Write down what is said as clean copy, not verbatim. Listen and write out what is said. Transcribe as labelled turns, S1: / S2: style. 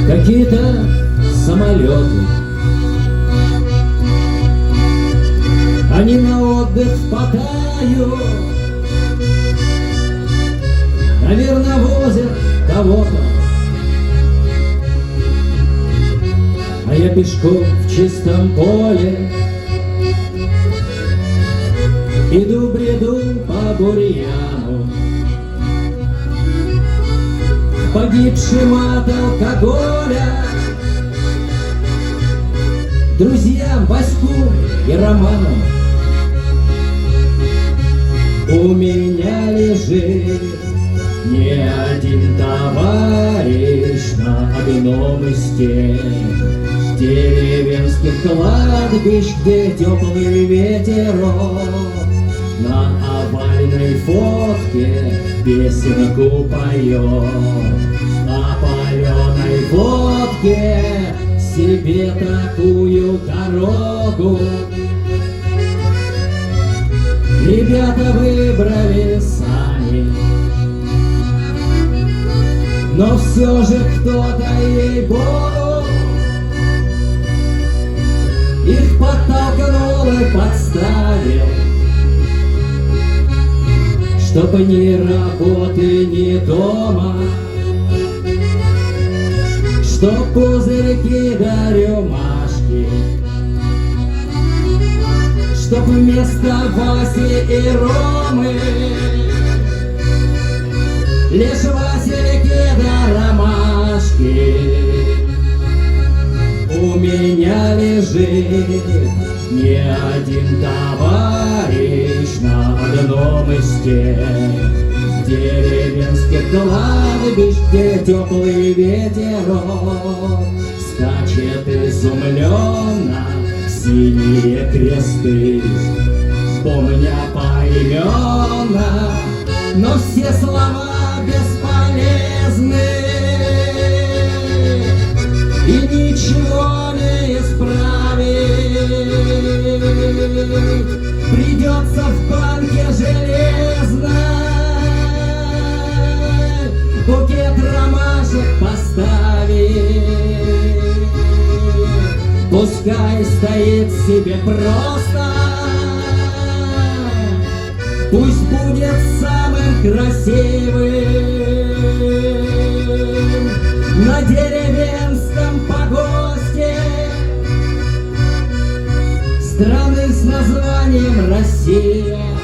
S1: какие-то самолеты. Они на отдых в Паттайю, наверное, возят кого-то. А я пешком в чистом поле иду, бреду по бурьяну, погибшим от алкоголя, друзьям Ваську и Роману. У меня лежит не один товарищ на одном из тех деревенских кладбищ, где теплый ветерок на овальной фотке песенку поет. На паленой водке себе такую дорогу ребята выбрали сами, но все же кто-то, ей-богу, их подтолкнул и подставил, чтобы ни работы, ни дома, чтоб пузырьки да рюмашки, чтоб вместо Васи и Ромы лишь васильки да ромашки. У меня лежит не один товарищ на одном из тех деревенских кладбищ, где теплый ветерок скачет изумленно синие кресты, помня поименно, но все слова бесполезны и ничего не исправить. Придется в банке железной букет ромашек поставить. Пускай стоит себе просто, пусть будет самым красивым на деревенском погосте страны с названием Россия.